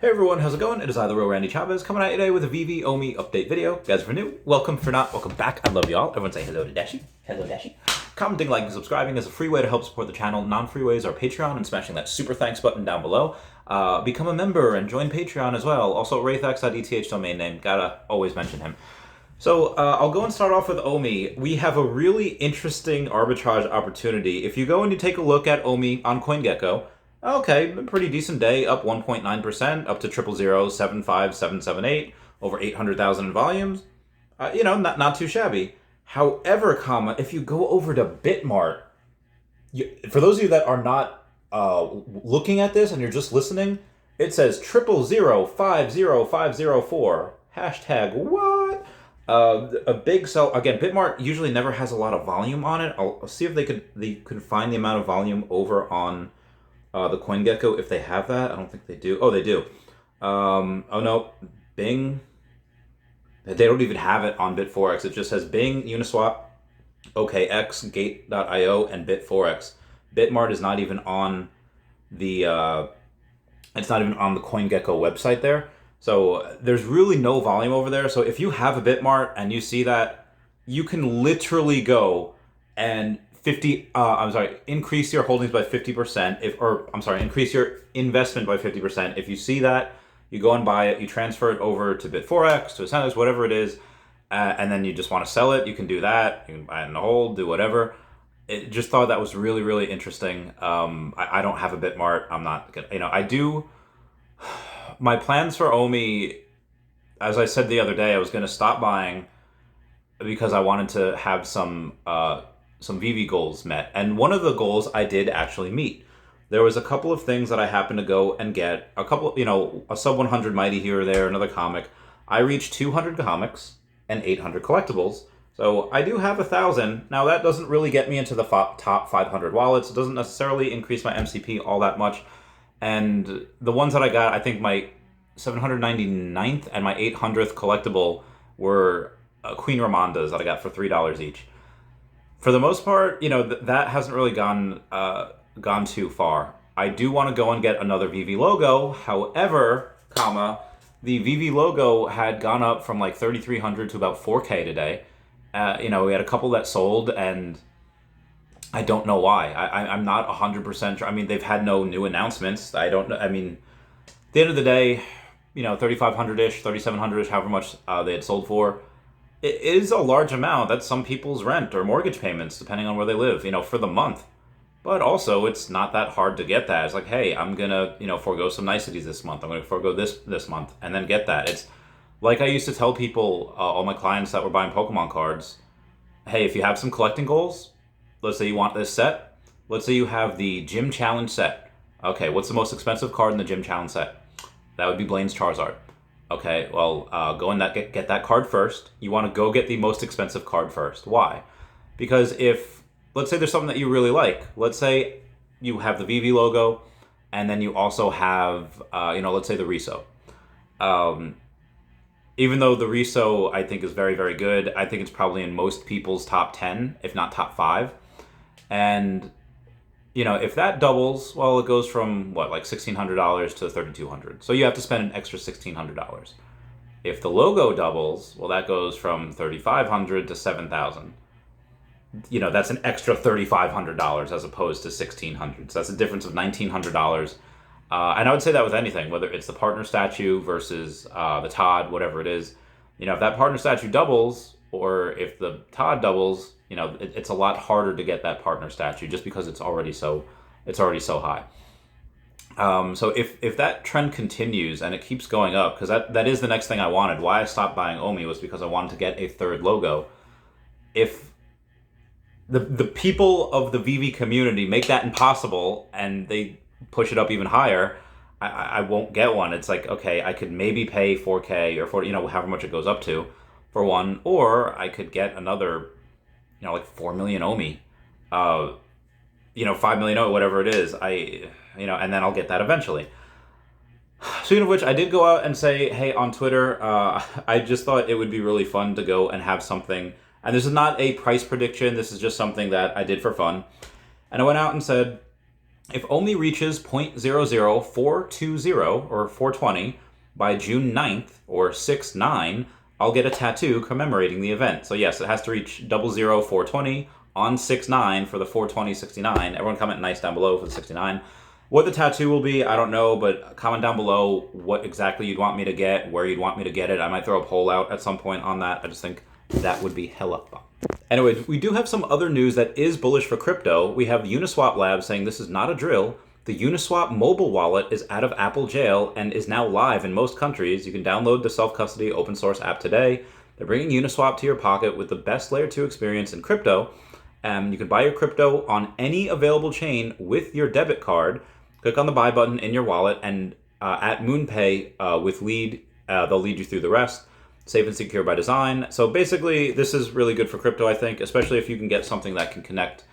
Hey everyone, how's it going? It is I, the real Randy Chavez, coming at you today with a Veve OMI update video. Guys, if you're new, welcome. For not, welcome back. I love y'all. Everyone say hello to Dashi. Hello, Dashi. Commenting, liking, subscribing is a free way to help support the channel. Non-free ways are Patreon and smashing that super thanks button down below. Become a member and join Patreon as well. Also, wraithax.eth domain name. Gotta always mention him. So I'll go and start off with OMI. We have a really interesting arbitrage opportunity. If you go and you take a look at OMI on CoinGecko, okay, pretty decent day, up 1.9%, up to 000075778, over 800,000 in volumes. Not too shabby. However, if you go over to Bitmart, for those of you that are not looking at this and you're just listening, it says 000050504. Hashtag what? A big sell. Again, Bitmart usually never has a lot of volume on it. I'll see if they could find the amount of volume over on the CoinGecko, if they have that. I don't think they do. Oh, they do. Oh no, Bing. They don't even have it on Bit4x. It just says Bing, Uniswap, OKX, Gate.io, and Bit4x. Bitmart is not even on the CoinGecko website there. So there's really no volume over there. So if you have a Bitmart and you see that, you can literally go and increase your holdings by 50%, increase your investment by 50%. If you see that, you go and buy it, you transfer it over to Bit4x, to Ascendus, whatever it is, and then you just want to sell it, you can do that. You can buy it in a hold, do whatever. Just thought that was really, really interesting. I don't have a Bitmart. I'm not gonna, I do. My plans for OMI, as I said the other day, I was going to stop buying because I wanted to have some Veve goals met. And one of the goals I did actually meet. There was a couple of things that I happened to go and get. A couple, a sub 100 Mighty here or there, another comic. I reached 200 comics and 800 collectibles. So I do have 1,000. Now that doesn't really get me into the top 500 wallets. It doesn't necessarily increase my MCP all that much. And the ones that I got, I think my 799th and my 800th collectible were Queen Ramondas that I got for $3 each. For the most part, that hasn't really gone too far. I do want to go and get another Veve logo. However, the Veve logo had gone up from like 3,300 to about 4K today. We had a couple that sold, and I don't know why. I'm not 100% sure. I mean, they've had no new announcements. I don't know. I mean, at the end of the day, 3,500-ish, 3,700-ish, however much they had sold for. It is a large amount. That's some people's rent or mortgage payments, depending on where they live, for the month. But also, it's not that hard to get that. It's like, hey, I'm going to, forego some niceties this month. I'm going to forego this month and then get that. It's like I used to tell people, all my clients that were buying Pokemon cards, hey, if you have some collecting goals, let's say you want this set. Let's say you have the Gym Challenge set. Okay, what's the most expensive card in the Gym Challenge set? That would be Blaine's Charizard. Okay, well, go and get that card first. You want to go get the most expensive card first. Why? Because let's say there's something that you really like. Let's say you have the Veve logo, and then you also have, let's say the Riso. Even though the Riso, I think, is very, very good, I think it's probably in most people's top 10, if not top 5. And, if that doubles, well, it goes from, like $1,600 to $3,200. So you have to spend an extra $1,600. If the logo doubles, well, that goes from $3,500 to $7,000. That's an extra $3,500 as opposed to $1,600. So that's a difference of $1,900. And I would say that with anything, whether it's the partner statue versus the Todd, whatever it is. If that partner statue doubles, or if the Todd doubles, it's a lot harder to get that partner statue just because it's already so high. So if that trend continues and it keeps going up, because that is the next thing I wanted. Why I stopped buying OMI was because I wanted to get a third logo. If the people of the Veve community make that impossible and they push it up even higher, I won't get one. It's like, okay, I could maybe pay 4K or 40, however much it goes up to for one, or I could get another, like 4 million OMI, 5 million OMI, whatever it is. And then I'll get that eventually. Speaking of which, I did go out and say, hey, on Twitter, I just thought it would be really fun to go and have something. And this is not a price prediction. This is just something that I did for fun. And I went out and said, If OMI reaches 0.00420 or 420 by June 9th or 6/9, I'll get a tattoo commemorating the event. So yes, it has to reach 00420 on 6/9 for the 42069. Everyone comment nice down below for the 69. What the tattoo will be, I don't know, but comment down below what exactly you'd want me to get, where you'd want me to get it. I might throw a poll out at some point on that. I just think that would be hella fun. Anyway, we do have some other news that is bullish for crypto. We have Uniswap Labs saying this is not a drill. The Uniswap mobile wallet is out of Apple jail and is now live in most countries. You can download the self-custody open source app today. They're bringing Uniswap to your pocket with the best layer 2 experience in crypto. You can buy your crypto on any available chain with your debit card. Click on the buy button in your wallet and at MoonPay with lead, they'll lead you through the rest. Safe and secure by design. So basically, this is really good for crypto, I think, especially if you can get something that can connect,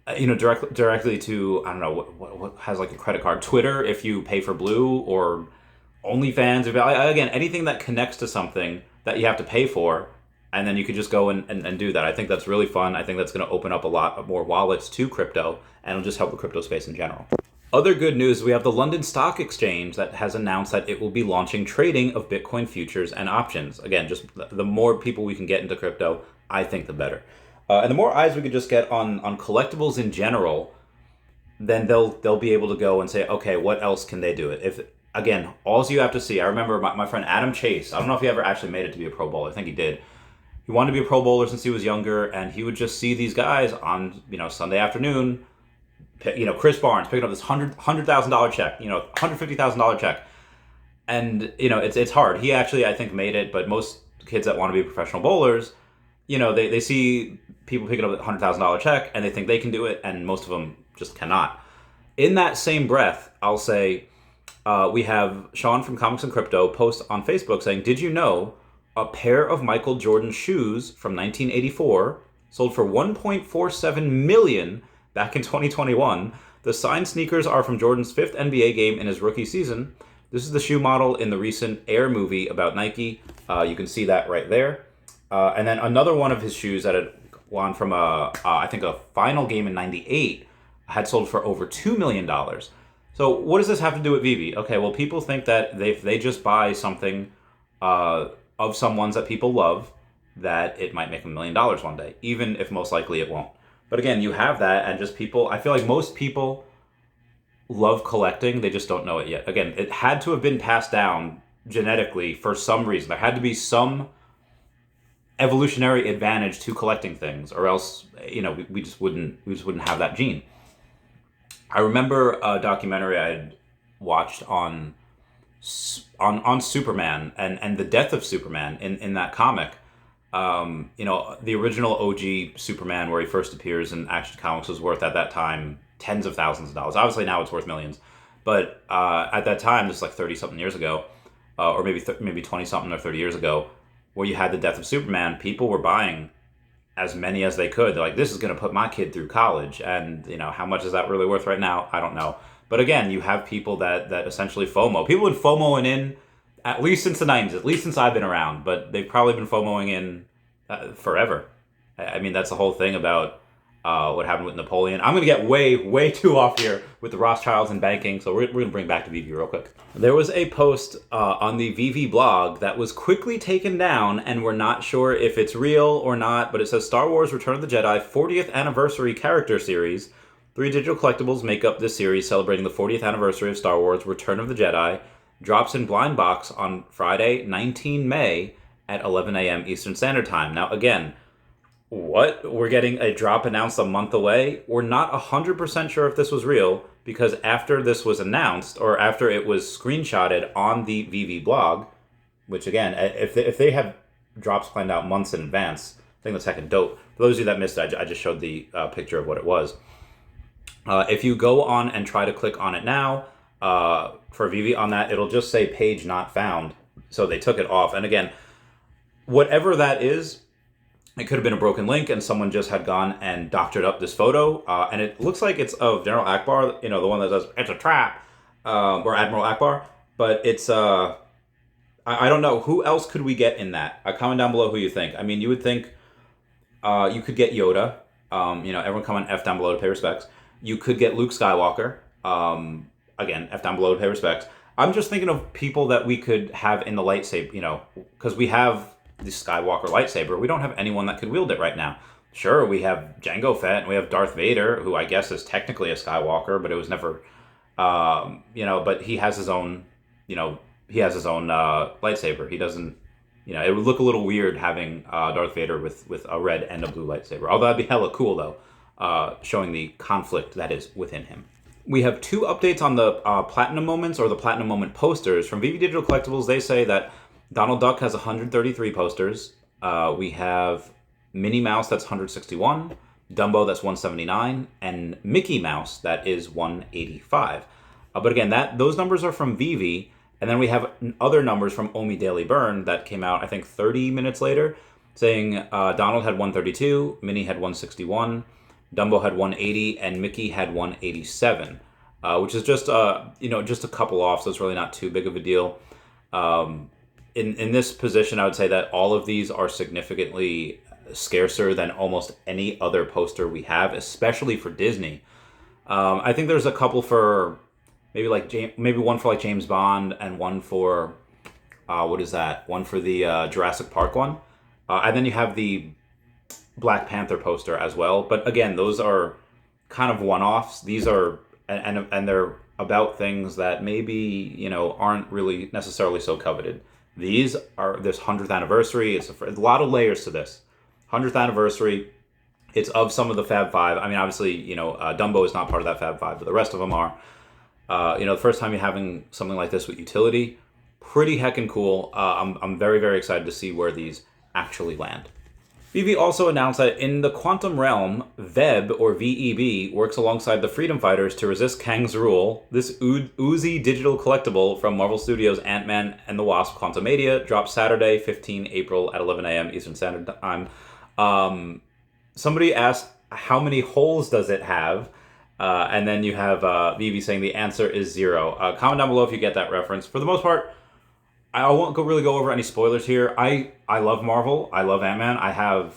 directly to, I don't know, what has like a credit card, Twitter, if you pay for Blue, or OnlyFans, again, anything that connects to something that you have to pay for, and then you could just go and do that. I think that's really fun. I think that's going to open up a lot more wallets to crypto, and it'll just help the crypto space in general. Other good news, we have the London Stock Exchange that has announced that it will be launching trading of Bitcoin futures and options. Again, just the more people we can get into crypto, I think the better. And the more eyes we could just get on collectibles in general, then they'll be able to go and say, okay, what else can they do it? If, again, all you have to see, I remember my friend Adam Chase, I don't know if he ever actually made it to be a Pro Bowler, I think he did. He wanted to be a Pro Bowler since he was younger, and he would just see these guys on, Sunday afternoon, Chris Barnes picking up this $100,000 check, $150,000 check. And, it's hard. He actually, I think, made it, but most kids that want to be professional bowlers, they see people picking up a $100,000 check and they think they can do it, and most of them just cannot. In that same breath, I'll say, we have Sean from Comics and Crypto post on Facebook saying, did you know a pair of Michael Jordan shoes from 1984 sold for $1.47 million back in 2021. The signed sneakers are from Jordan's 5th NBA game in his rookie season. This is the shoe model in the recent Air movie about Nike. You can see that right there. And then another one of his shoes that had won from I think a final game in '98 had sold for over $2 million. So what does this have to do with Veve? Okay, well, people think that if they just buy something of someone's that people love, that it might make $1 million one day, even if most likely it won't. But again, you have that, and just people, I feel like most people love collecting, they just don't know it yet. Again, it had to have been passed down genetically for some reason. There had to be some evolutionary advantage to collecting things, or else, we just wouldn't have that gene. I remember a documentary I had watched on Superman and the death of Superman in that comic. The original OG Superman, where he first appears in Action Comics, was worth at that time tens of thousands of dollars. Obviously now it's worth millions, but at that time, this is like 30-something years ago, or maybe 20-something or 30 years ago, where you had the death of Superman, people were buying as many as they could. They're like, this is going to put my kid through college, and how much is that really worth right now? I don't know. But again, you have people that essentially FOMO. People have been FOMOing in at least since the 90s, at least since I've been around, but they've probably been FOMOing in forever. I mean, that's the whole thing about what happened with Napoleon. I'm going to get way too off here with the Rothschilds and banking, so we're going to bring back to Veve real quick. There was a post on the Veve blog that was quickly taken down, and we're not sure if it's real or not, but it says Star Wars Return of the Jedi 40th Anniversary Character Series. 3 digital collectibles make up this series celebrating the 40th anniversary of Star Wars Return of the Jedi. Drops in blind box on Friday, 19 May at 11 a.m. Eastern Standard Time. Now, again, we're getting a drop announced a month away. We're not 100% sure if this was real, because after this was announced, or after it was screenshotted on the Veve blog, which again, if they have drops planned out months in advance, I think that's heckin' dope. For those of you that missed it, I just showed the picture of what it was. If you go on and try to click on it now, for Veve on that, it'll just say page not found. So they took it off. And again, whatever that is, it could have been a broken link and someone just had gone and doctored up this photo. And it looks like it's of General Akbar, the one that says, it's a trap, or Admiral Akbar. But it's, I don't know. Who else could we get in that? Comment down below who you think. I mean, you would think you could get Yoda. Everyone comment F down below to pay respects. You could get Luke Skywalker. Again, F down below to pay respects. I'm just thinking of people that we could have in the lightsaber, you know, because we have the Skywalker lightsaber. We don't have anyone that could wield it right now. Sure, we have Jango Fett, and we have Darth Vader, who I guess is technically a Skywalker, but it was never, you know, but he has his own, you know, lightsaber. He doesn't, you know, it would look a little weird having Darth Vader with a red and a blue lightsaber. Although that'd be hella cool, though, showing the conflict that is within him. We have 2 updates on the Platinum Moments or the Platinum Moment posters. From Veve Digital Collectibles, they say that Donald Duck has 133 posters. We have Minnie Mouse, that's 161. Dumbo, that's 179. And Mickey Mouse, that is 185. But again, those numbers are from Veve. And then we have other numbers from OMI Daily Burn that came out, I think, 30 minutes later, saying Donald had 132, Minnie had 161, Dumbo had 180, and Mickey had 187, which is just you know, just a couple off, so it's really not too big of a deal. In this position, I would say that all of these are significantly scarcer than almost any other poster we have, especially for Disney. I think there's a couple for maybe one for like James Bond and one for what is that? One for the Jurassic Park one, and then you have the Black Panther poster as well. But again, those are kind of one-offs. These are and they're about things that maybe, you know, aren't really necessarily so coveted. These are this 100th anniversary. It's a lot of layers to this. 100th anniversary. It's of some of the Fab Five. I mean, obviously, you know, Dumbo is not part of that Fab Five, but the rest of them are. You know, the first time you're having something like this with utility, pretty heckin' cool. I'm very, very excited to see where these actually land. Veve also announced that in the quantum realm, Vebe, or VEB, works alongside the Freedom Fighters to resist Kang's rule. This oozy digital collectible from Marvel Studios' Ant-Man and the Wasp: Quantumania drops Saturday, 15 April at 11 a.m. Eastern Standard Time. Somebody asked, how many holes does it have? And then you have Veve saying the answer is 0. Comment down below if you get that reference. For the most part, I won't really go over any spoilers here. I love Marvel. I love Ant-Man. I have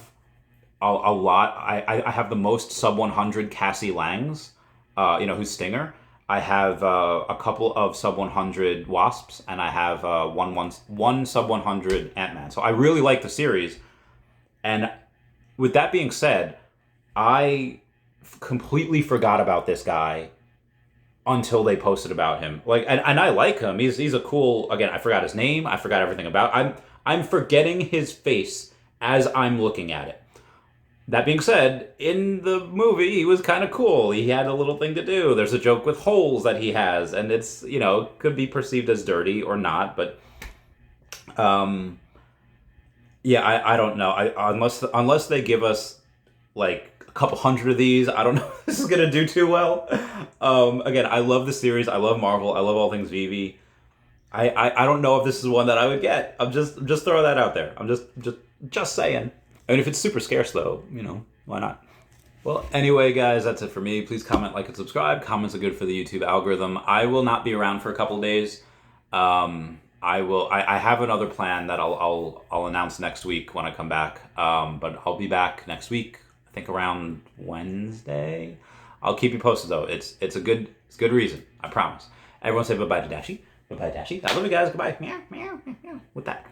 a lot. I have the most sub 100 Cassie Langs, you know, who's Stinger. I have a couple of sub 100 Wasps, and I have one sub 100 Ant-Man. So I really like the series. And with that being said, I completely forgot about this guy until they posted about him. Like, and I like him. He's a cool, again, I forgot his name. I forgot everything about. I'm forgetting his face as I'm looking at it. That being said, in the movie, he was kind of cool. He had a little thing to do. There's a joke with holes that he has, and it's, you know, could be perceived as dirty or not, but yeah, I don't know. Unless they give us like a couple hundred of these, I don't know if this is gonna do too well. Again, I love the series. I love Marvel. I love all things Veve. I don't know if this is one that I would get. I'm just throwing that out there. I'm just saying. I mean, if it's super scarce though, you know, why not? Well, anyway, guys, that's it for me. Please comment, like, and subscribe. Comments are good for the YouTube algorithm. I will not be around for a couple days. I have another plan that I'll announce next week when I come back. But I'll be back next week. I think around Wednesday. I'll keep you posted though. It's a good reason. I promise. Everyone say bye bye to Dashi. Bye bye Dashi. I love you guys. Goodbye. Meow meow meow. With that.